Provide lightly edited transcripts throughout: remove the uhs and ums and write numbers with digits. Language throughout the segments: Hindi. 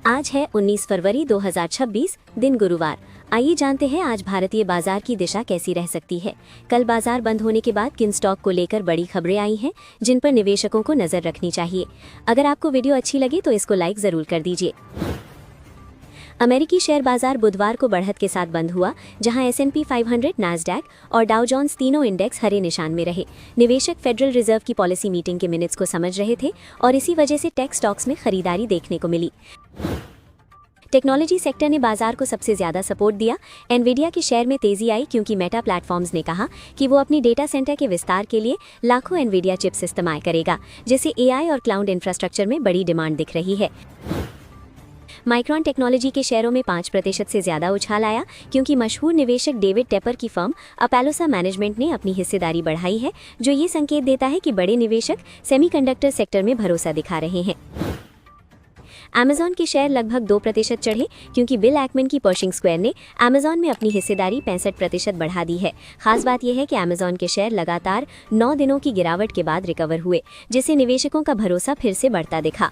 आज है 19 फरवरी 2026, दिन गुरुवार। आइए जानते हैं आज भारतीय बाजार की दिशा कैसी रह सकती है। कल बाजार बंद होने के बाद किन स्टॉक को लेकर बड़ी खबरें आई हैं, जिन पर निवेशकों को नजर रखनी चाहिए। अगर आपको वीडियो अच्छी लगी तो इसको लाइक जरूर कर दीजिए। अमेरिकी शेयर बाजार बुधवार को बढ़त के साथ बंद हुआ, जहां S&P 500, नैस्डैक और डाउ जोन्स तीनों इंडेक्स हरे निशान में रहे। निवेशक फेडरल रिजर्व की पॉलिसी मीटिंग के मिनट्स को समझ रहे थे और इसी वजह से टेक स्टॉक्स में खरीदारी देखने को मिली। टेक्नोलॉजी सेक्टर ने बाजार को सबसे ज्यादा सपोर्ट दिया। एनवीडिया के शेयर में तेजी आई क्योंकि मेटा प्लेटफॉर्म्स ने कहा कि वो अपनी डेटा सेंटर के विस्तार के लिए लाखों एनवीडिया चिप्स इस्तेमाल करेगा, जिससे AI और क्लाउड इंफ्रास्ट्रक्चर में बड़ी डिमांड दिख रही है। माइक्रॉन टेक्नोलॉजी के शेयरों में 5% से ज्यादा उछाल आया क्योंकि मशहूर निवेशक डेविड टेपर की फर्म अपेलोसा मैनेजमेंट ने अपनी हिस्सेदारी बढ़ाई है, जो ये संकेत देता है कि बड़े निवेशक सेमीकंडक्टर सेक्टर में भरोसा दिखा रहे हैं। Amazon के शेयर लगभग 2% चढ़े क्योंकि बिल एक्मन की पर्शिंग स्क्वायर ने Amazon में अपनी हिस्सेदारी 65% बढ़ा दी है। खास बात यह है कि Amazon के शेयर लगातार 9 दिनों की गिरावट के बाद रिकवर हुए, जिससे निवेशकों का भरोसा फिर से बढ़ता दिखा।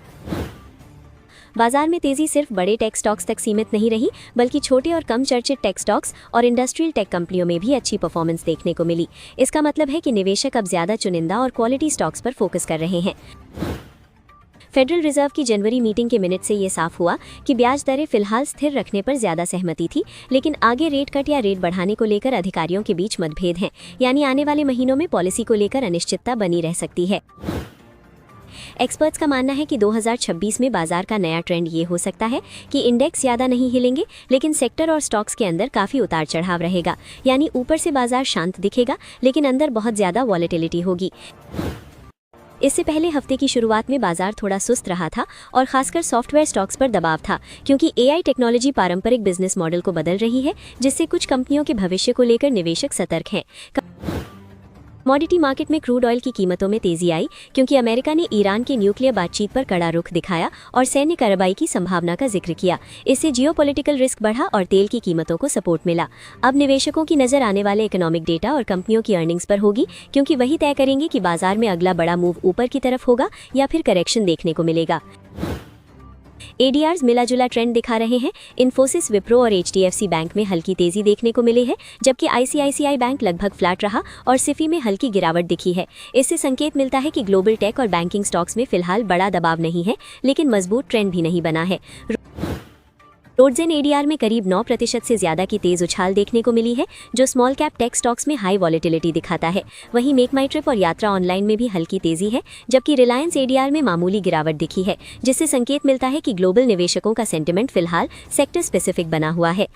बाजार में तेजी सिर्फ बड़े टेक स्टॉक्स तक सीमित नहीं रही, बल्कि छोटे और कम चर्चित टेक स्टॉक्स और इंडस्ट्रियल टेक कंपनियों में भी अच्छी परफॉर्मेंस देखने को मिली। इसका मतलब है कि निवेशक अब ज्यादा चुनिंदा और क्वालिटी स्टॉक्स पर फोकस कर रहे हैं। फेडरल रिजर्व की जनवरी मीटिंग के मिनट से ये साफ हुआ कि ब्याज दरें फिलहाल स्थिर रखने पर ज्यादा सहमति थी, लेकिन आगे रेट कट या रेट बढ़ाने को लेकर अधिकारियों के बीच मतभेद हैं। यानी आने वाले महीनों में पॉलिसी को लेकर अनिश्चितता बनी रह सकती है। एक्सपर्ट्स का मानना है कि 2026 में बाजार का नया ट्रेंड ये हो सकता है कि इंडेक्स ज्यादा नहीं हिलेंगे, लेकिन सेक्टर और स्टॉक्स के अंदर काफी उतार चढ़ाव रहेगा। यानी ऊपर से बाजार शांत दिखेगा, लेकिन अंदर बहुत ज्यादा वॉलेटिलिटी होगी। इससे पहले हफ्ते की शुरुआत में बाजार थोड़ा सुस्त रहा था और खासकर सॉफ्टवेयर स्टॉक्स पर दबाव था, क्योंकि AI टेक्नोलॉजी पारंपरिक बिजनेस मॉडल को बदल रही है, जिससे कुछ कंपनियों के भविष्य को लेकर निवेशक सतर्क हैं। कमोडिटी मार्केट में क्रूड ऑयल की कीमतों में तेजी आई क्योंकि अमेरिका ने ईरान के न्यूक्लियर बातचीत पर कड़ा रुख दिखाया और सैन्य कार्रवाई की संभावना का जिक्र किया। इससे जियोपॉलिटिकल रिस्क बढ़ा और तेल की कीमतों को सपोर्ट मिला। अब निवेशकों की नजर आने वाले इकोनॉमिक डेटा और कंपनियों की अर्निंग्स पर होगी, क्योंकि वही तय करेंगे कि बाजार में अगला बड़ा मूव ऊपर की तरफ होगा या फिर करेक्शन देखने को मिलेगा। ADRs मिला जुला ट्रेंड दिखा रहे हैं। इन्फोसिस, विप्रो और HDFC बैंक में हल्की तेजी देखने को मिली है, जबकि ICICI बैंक लगभग फ्लैट रहा और सिफी में हल्की गिरावट दिखी है। इससे संकेत मिलता है कि ग्लोबल टेक और बैंकिंग स्टॉक्स में फिलहाल बड़ा दबाव नहीं है, लेकिन मजबूत ट्रेंड भी नहीं बना है। रोडजेन ADR में करीब 9% से ज्यादा की तेज उछाल देखने को मिली है, जो स्मॉल कैप टेक स्टॉक्स में हाई वॉलेटिलिटी दिखाता है। वहीं मेक माई ट्रिप और यात्रा ऑनलाइन में भी हल्की तेजी है, जबकि रिलायंस ADR में मामूली गिरावट दिखी है, जिससे संकेत मिलता है कि ग्लोबल निवेशकों का सेंटिमेंट फिलहाल सेक्टर स्पेसिफिक बना हुआ है।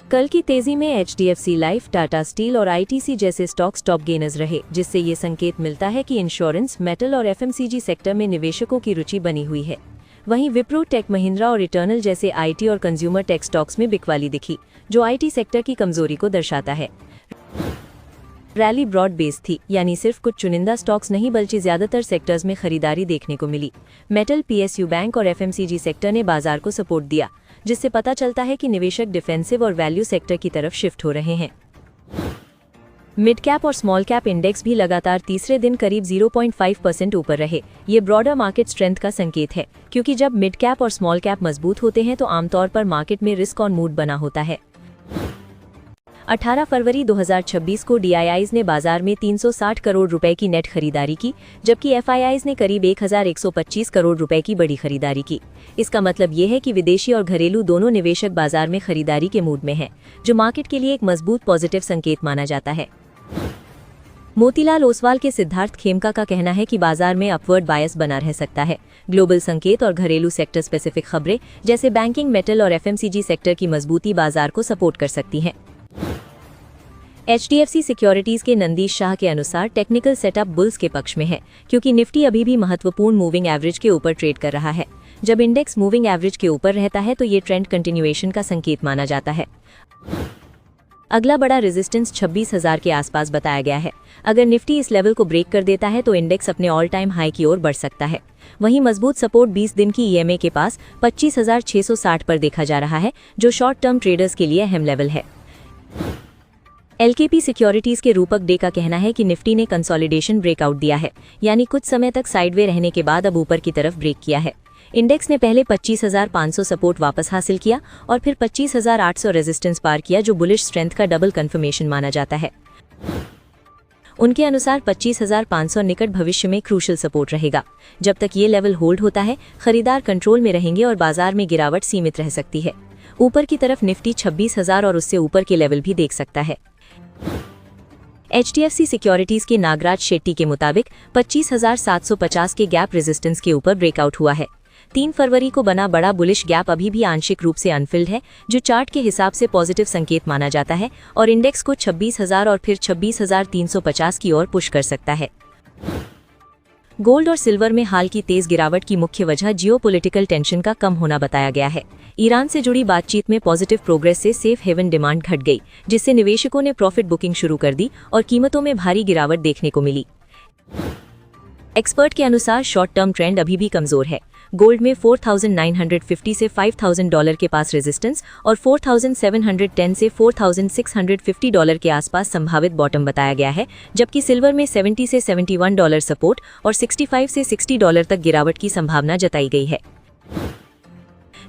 कल की तेजी में HDFC लाइफ, टाटा स्टील और ITC जैसे स्टॉक्स टॉप गेनर्स रहे, जिससे ये संकेत मिलता है कि इंश्योरेंस, मेटल और FMCG सेक्टर में निवेशकों की रुचि बनी हुई है। वहीं विप्रो, टेक महिंद्रा और इटर्नल जैसे IT और कंज्यूमर टेक स्टॉक्स में बिकवाली दिखी, जो IT सेक्टर की कमजोरी को दर्शाता है। रैली ब्रॉड बेस थी, यानी सिर्फ कुछ चुनिंदा स्टॉक्स नहीं बल्कि ज्यादातर सेक्टर्स में खरीदारी देखने को मिली। मेटल, PSU बैंक और FMCG सेक्टर ने बाजार को सपोर्ट दिया, जिससे पता चलता है कि निवेशक डिफेंसिव और वैल्यू सेक्टर की तरफ शिफ्ट हो रहे हैं। मिड कैप और स्मॉल कैप इंडेक्स भी लगातार तीसरे दिन करीब 0.5% ऊपर रहे। ये ब्रॉडर मार्केट स्ट्रेंथ का संकेत है, क्योंकि जब मिड कैप और स्मॉल कैप मजबूत होते हैं तो आमतौर पर मार्केट में रिस्क ऑन मूड बना होता है। 18 फरवरी 2026 को DIIs ने बाजार में 360 करोड़ रुपए की नेट खरीदारी की, जबकि FIIs ने करीब 1125 करोड़ रुपए की बड़ी खरीदारी की। इसका मतलब ये है कि विदेशी और घरेलू दोनों निवेशक बाजार में खरीदारी के मूड में हैं, जो मार्केट के लिए एक मजबूत पॉजिटिव संकेत माना जाता है। मोतीलाल ओसवाल के सिद्धार्थ खेमका का कहना है कि बाजार में अपवर्ड बायस बना रह सकता है। ग्लोबल संकेत और घरेलू सेक्टर स्पेसिफिक खबरें जैसे बैंकिंग, मेटल और FMCG सेक्टर की मजबूती बाजार को सपोर्ट कर सकती हैं। HDFC सिक्योरिटीज के नंदीश शाह के अनुसार टेक्निकल सेटअप बुल्स के पक्ष में है, क्योंकि निफ्टी अभी भी महत्वपूर्ण मूविंग एवरेज के ऊपर ट्रेड कर रहा है। जब इंडेक्स मूविंग एवरेज के ऊपर रहता है तो ये ट्रेंड कंटिन्यूएशन का संकेत माना जाता है। अगला बड़ा रेजिस्टेंस 26,000 के आसपास बताया गया है। अगर निफ्टी इस लेवल को ब्रेक कर देता है तो इंडेक्स अपने ऑल टाइम हाई की ओर बढ़ सकता है। वहीं मजबूत सपोर्ट 20 दिन की EMA के पास 25,660 पर देखा जा रहा है, जो शॉर्ट टर्म ट्रेडर्स के लिए अहम लेवल है। LKP सिक्योरिटीज के रूपक डे का कहना है कि निफ्टी ने कंसोलिडेशन ब्रेकआउट दिया है, यानी कुछ समय तक साइडवे रहने के बाद अब ऊपर की तरफ ब्रेक किया है। इंडेक्स ने पहले 25,500 सपोर्ट वापस हासिल किया और फिर 25,800 रेजिस्टेंस पार किया, जो बुलिश स्ट्रेंथ का डबल कंफर्मेशन माना जाता है। उनके अनुसार 25,500 निकट भविष्य में क्रूशल सपोर्ट रहेगा। जब तक ये लेवल होल्ड होता है, खरीदार कंट्रोल में रहेंगे और बाजार में गिरावट सीमित रह सकती है। ऊपर की तरफ निफ्टी 26,000 और उससे ऊपर के लेवल भी देख सकता है। HDFC सिक्योरिटीज के नागराज शेट्टी के मुताबिक 25,750 के गैप रेजिस्टेंस के ऊपर ब्रेकआउट हुआ है। 3 फरवरी को बना बड़ा बुलिश गैप अभी भी आंशिक रूप से अनफिल्ड है, जो चार्ट के हिसाब से पॉजिटिव संकेत माना जाता है और इंडेक्स को 26,000 और फिर 26,350 की ओर पुश कर सकता है। गोल्ड और सिल्वर में हाल की तेज गिरावट की मुख्य वजह जियोपॉलिटिकल टेंशन का कम होना बताया गया है। ईरान से जुड़ी बातचीत में पॉजिटिव प्रोग्रेस से सेफ हेवन डिमांड घट गई, जिससे निवेशकों ने प्रॉफिट बुकिंग शुरू कर दी और कीमतों में भारी गिरावट देखने को मिली। एक्सपर्ट के अनुसार शॉर्ट टर्म ट्रेंड अभी भी कमजोर है। गोल्ड में 4,950 से $5,000 के पास रेजिस्टेंस और 4,710 से $4,650 के आसपास संभावित बॉटम बताया गया है, जबकि सिल्वर में 70 से $71 सपोर्ट और 65 से $60 तक गिरावट की संभावना जताई गई है।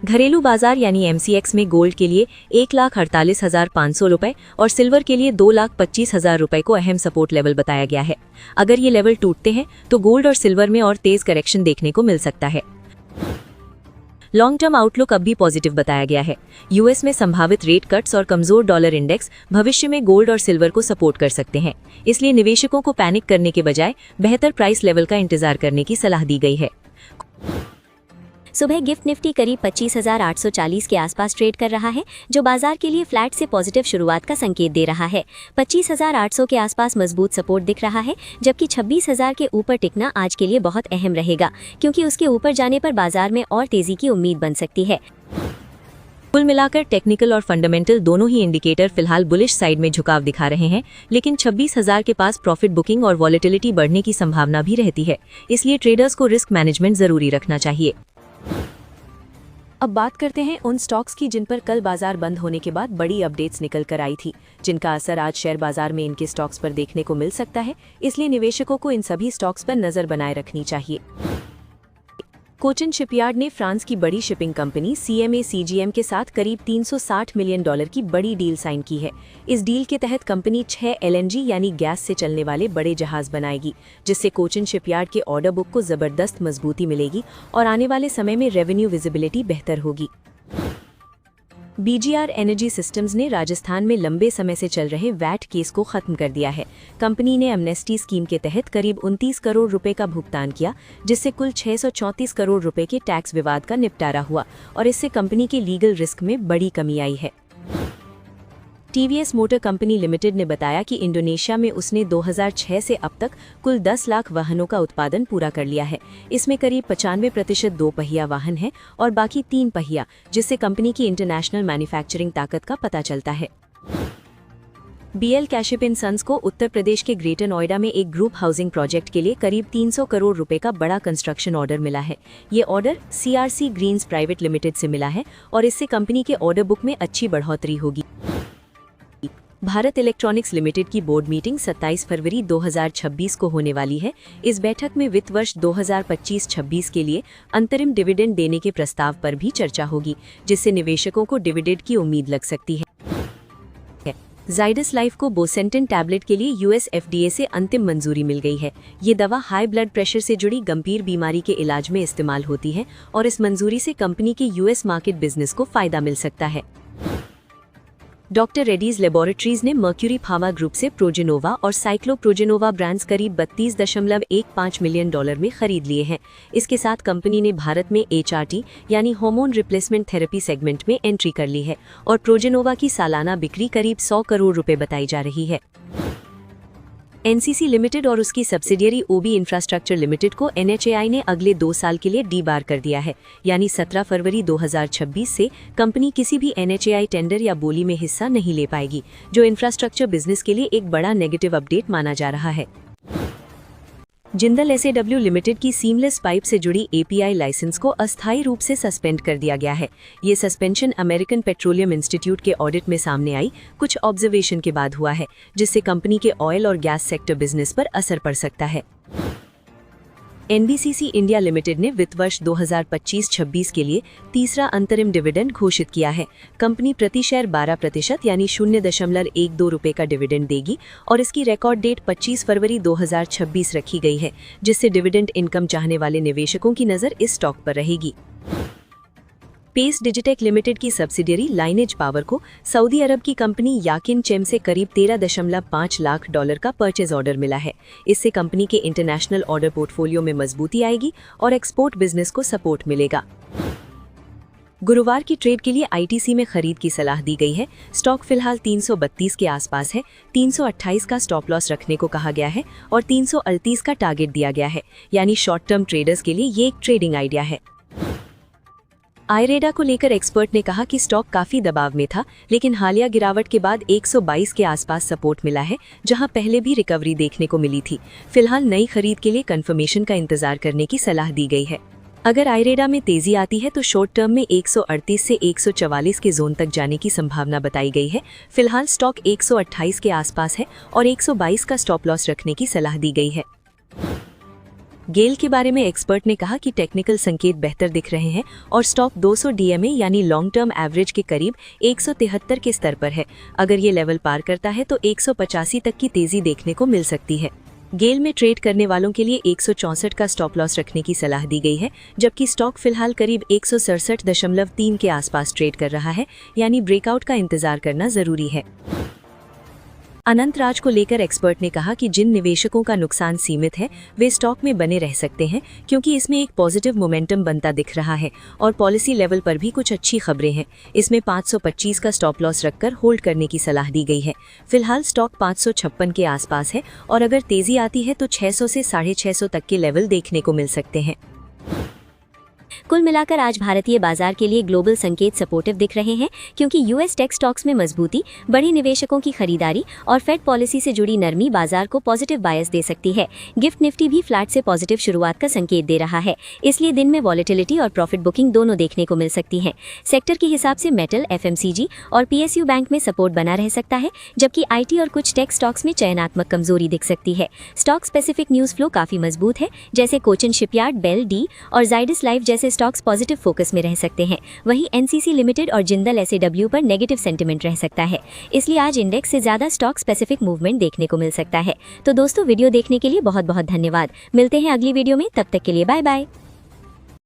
घरेलू बाजार यानी MCX में गोल्ड के लिए 1,48,500 रुपये और सिल्वर के लिए 2,25,000 रुपये को अहम सपोर्ट लेवल बताया गया है। अगर ये लेवल टूटते हैं तो गोल्ड और सिल्वर में और तेज करेक्शन देखने को मिल सकता है। लॉन्ग टर्म आउटलुक अब भी पॉजिटिव बताया गया है। यूएस में संभावित रेट कट्स और कमजोर डॉलर इंडेक्स भविष्य में गोल्ड और सिल्वर को सपोर्ट कर सकते हैं, इसलिए निवेशकों को पैनिक करने के बजाय बेहतर प्राइस लेवल का इंतजार करने की सलाह दी गई है। सुबह गिफ्ट निफ्टी करीब 25,840 के आसपास ट्रेड कर रहा है, जो बाजार के लिए फ्लैट से पॉजिटिव शुरुआत का संकेत दे रहा है। 25,800 के आसपास मजबूत सपोर्ट दिख रहा है, जबकि 26,000 के ऊपर टिकना आज के लिए बहुत अहम रहेगा, क्योंकि उसके ऊपर जाने पर बाजार में और तेजी की उम्मीद बन सकती है। कुल मिलाकर टेक्निकल और फंडामेंटल दोनों ही इंडिकेटर फिलहाल बुलिश साइड में झुकाव दिखा रहे हैं, लेकिन 26,000 के पास प्रॉफिट बुकिंग और वॉलेटिलिटी बढ़ने की संभावना भी रहती है, इसलिए ट्रेडर्स को रिस्क मैनेजमेंट जरूरी रखना चाहिए। अब बात करते हैं उन स्टॉक्स की जिन पर कल बाजार बंद होने के बाद बड़ी अपडेट्स निकल कर आई थी, जिनका असर आज शेयर बाजार में इनके स्टॉक्स पर देखने को मिल सकता है, इसलिए निवेशकों को इन सभी स्टॉक्स पर नजर बनाए रखनी चाहिए। कोचिन शिपयार्ड ने फ्रांस की बड़ी शिपिंग कंपनी CMA CGM के साथ करीब $360 मिलियन की बड़ी डील साइन की है। इस डील के तहत कंपनी 6 LNG यानी गैस से चलने वाले बड़े जहाज बनाएगी, जिससे कोचिन शिपयार्ड के ऑर्डर बुक को जबरदस्त मजबूती मिलेगी और आने वाले समय में रेवेन्यू विजिबिलिटी बेहतर होगी। BGR एनर्जी सिस्टम्स ने राजस्थान में लंबे समय से चल रहे वैट केस को खत्म कर दिया है। कंपनी ने एमनेस्टी स्कीम के तहत करीब 29 करोड़ रुपए का भुगतान किया, जिससे कुल 634 करोड़ रुपए के टैक्स विवाद का निपटारा हुआ और इससे कंपनी के लीगल रिस्क में बड़ी कमी आई है। TVS मोटर कंपनी लिमिटेड ने बताया कि इंडोनेशिया में उसने 2006 से अब तक कुल 10 लाख वाहनों का उत्पादन पूरा कर लिया है। इसमें करीब 95% 2 पहिया वाहन है और बाकी 3 पहिया, जिससे कंपनी की इंटरनेशनल मैन्युफैक्चरिंग ताकत का पता चलता है। BL कैशिप एंड सन्स को उत्तर प्रदेश के ग्रेटर नोएडा में एक ग्रुप हाउसिंग प्रोजेक्ट के लिए करीब 300 करोड़ रुपए का बड़ा कंस्ट्रक्शन ऑर्डर मिला है। ये order CRC Greens private limited से मिला है और इससे कंपनी के ऑर्डर बुक में अच्छी बढ़ोतरी होगी। भारत इलेक्ट्रॉनिक्स लिमिटेड की बोर्ड मीटिंग 27 फरवरी 2026 को होने वाली है। इस बैठक में वित्त वर्ष 2025-26 के लिए अंतरिम डिविडेंड देने के प्रस्ताव पर भी चर्चा होगी, जिससे निवेशकों को डिविडेंड की उम्मीद लग सकती है। जाइडस लाइफ को बोसेंटिन टैबलेट के लिए US FDA से अंतिम मंजूरी मिल गई है। ये दवा हाई ब्लड प्रेशर से जुड़ी गंभीर बीमारी के इलाज में इस्तेमाल होती है और इस मंजूरी से कंपनी के US मार्केट बिजनेस को फायदा मिल सकता है। डॉक्टर रेड्डीज लेबोरेटरीज ने मर्क्यूरी फार्मा ग्रुप से प्रोजेनोवा और साइक्लोप्रोजेनोवा ब्रांड्स करीब $32.15 मिलियन में खरीद लिए हैं। इसके साथ कंपनी ने भारत में HRT यानी हार्मोन रिप्लेसमेंट थेरेपी सेगमेंट में एंट्री कर ली है और प्रोजेनोवा की सालाना बिक्री करीब 100 करोड़ रुपए बताई जा रही है। NCC लिमिटेड और उसकी सब्सिडियरी OB इंफ्रास्ट्रक्चर लिमिटेड को NHAI ने अगले 2 साल के लिए डीबार कर दिया है, यानी 17 फरवरी 2026 से कंपनी किसी भी NHAI टेंडर या बोली में हिस्सा नहीं ले पाएगी, जो इंफ्रास्ट्रक्चर बिजनेस के लिए एक बड़ा नेगेटिव अपडेट माना जा रहा है। जिंदल SAW लिमिटेड की सीमलेस पाइप से जुड़ी API लाइसेंस को अस्थायी रूप से सस्पेंड कर दिया गया है। ये सस्पेंशन अमेरिकन पेट्रोलियम इंस्टीट्यूट के ऑडिट में सामने आई कुछ ऑब्जर्वेशन के बाद हुआ है, जिससे कंपनी के ऑयल और गैस सेक्टर बिजनेस पर असर पड़ सकता है। एनबीसीसी इंडिया लिमिटेड ने वित्त वर्ष 2025-26 के लिए तीसरा अंतरिम डिविडेंड घोषित किया है। कंपनी प्रति शेयर 12% यानी 0.12 रुपये का डिविडेंड देगी और इसकी रिकॉर्ड डेट 25 फरवरी 2026 रखी गई है, जिससे डिविडेंड इनकम चाहने वाले निवेशकों की नज़र इस स्टॉक पर रहेगी। पेस डिजिटेक लिमिटेड की सब्सिडियरी लाइनेज पावर को सऊदी अरब की कंपनी याकिन चेम से करीब $13.5 लाख का परचेज ऑर्डर मिला है। इससे कंपनी के इंटरनेशनल ऑर्डर पोर्टफोलियो में मजबूती आएगी और एक्सपोर्ट बिजनेस को सपोर्ट मिलेगा। गुरुवार की ट्रेड के लिए आईटीसी में खरीद की सलाह दी गई है। स्टॉक फिलहाल 332 के आसपास है। 328 का स्टॉप लॉस रखने को कहा गया है और 338 का टारगेट दिया गया है, यानी शॉर्ट टर्म ट्रेडर्स के लिए ये एक ट्रेडिंग आइडिया है। आयरेडा को लेकर एक्सपर्ट ने कहा कि स्टॉक काफी दबाव में था, लेकिन हालिया गिरावट के बाद 122 के आसपास सपोर्ट मिला है, जहां पहले भी रिकवरी देखने को मिली थी। फिलहाल नई खरीद के लिए कंफर्मेशन का इंतजार करने की सलाह दी गई है। अगर आयरेडा में तेजी आती है तो शॉर्ट टर्म में 138 से 144 के जोन तक जाने की संभावना बताई गई है। फिलहाल स्टॉक 128 के आसपास है और 122 का स्टॉप लॉस रखने की सलाह दी गई है। गेल के बारे में एक्सपर्ट ने कहा कि टेक्निकल संकेत बेहतर दिख रहे हैं और स्टॉक 200 डीएमए यानी लॉन्ग टर्म एवरेज के करीब 173 के स्तर पर है। अगर ये लेवल पार करता है तो 185 तक की तेजी देखने को मिल सकती है। गेल में ट्रेड करने वालों के लिए 164 का स्टॉप लॉस रखने की सलाह दी गई है, जबकि स्टॉक फिलहाल करीब 167.3 के आसपास ट्रेड कर रहा है, यानी ब्रेकआउट का इंतजार करना जरूरी है। अनंत राज को लेकर एक्सपर्ट ने कहा कि जिन निवेशकों का नुकसान सीमित है वे स्टॉक में बने रह सकते हैं, क्योंकि इसमें एक पॉजिटिव मोमेंटम बनता दिख रहा है और पॉलिसी लेवल पर भी कुछ अच्छी खबरें हैं। इसमें 525 का स्टॉप लॉस रखकर होल्ड करने की सलाह दी गई है। फिलहाल स्टॉक 556 के आसपास है और अगर तेजी आती है तो 600 से 650 तक के लेवल देखने को मिल सकते हैं। कुल मिलाकर आज भारतीय बाजार के लिए ग्लोबल संकेत सपोर्टिव दिख रहे हैं, क्योंकि यूएस टेक स्टॉक्स में मजबूती, बड़ी निवेशकों की खरीदारी और फेड पॉलिसी से जुड़ी नरमी बाजार को पॉजिटिव बायस दे सकती है। गिफ्ट निफ्टी भी फ्लैट से पॉजिटिव शुरुआत का संकेत दे रहा है, इसलिए दिन में वॉलेटिलिटी और प्रॉफिट बुकिंग दोनों देखने को मिल सकती है। सेक्टर के हिसाब से मेटल, एफएमसीजी और पीएसयू बैंक में सपोर्ट बना रह सकता है, जबकि आईटी और कुछ टेक स्टॉक्स में चयनात्मक कमजोरी दिख सकती है। स्टॉक स्पेसिफिक न्यूज फ्लो काफी मजबूत है, जैसे कोचिन शिपयार्ड, बेल डी और जाइडस लाइफ जैसे स्टॉक्स पॉजिटिव फोकस में रह सकते हैं। वहीं एनसीसी लिमिटेड और जिंदल एसएडब्ल्यू पर नेगेटिव सेंटिमेंट रह सकता है, इसलिए आज इंडेक्स से ज्यादा स्टॉक स्पेसिफिक मूवमेंट देखने को मिल सकता है। तो दोस्तों, वीडियो देखने के लिए बहुत बहुत धन्यवाद। मिलते हैं अगली वीडियो में, तब तक के लिए बाय बाय।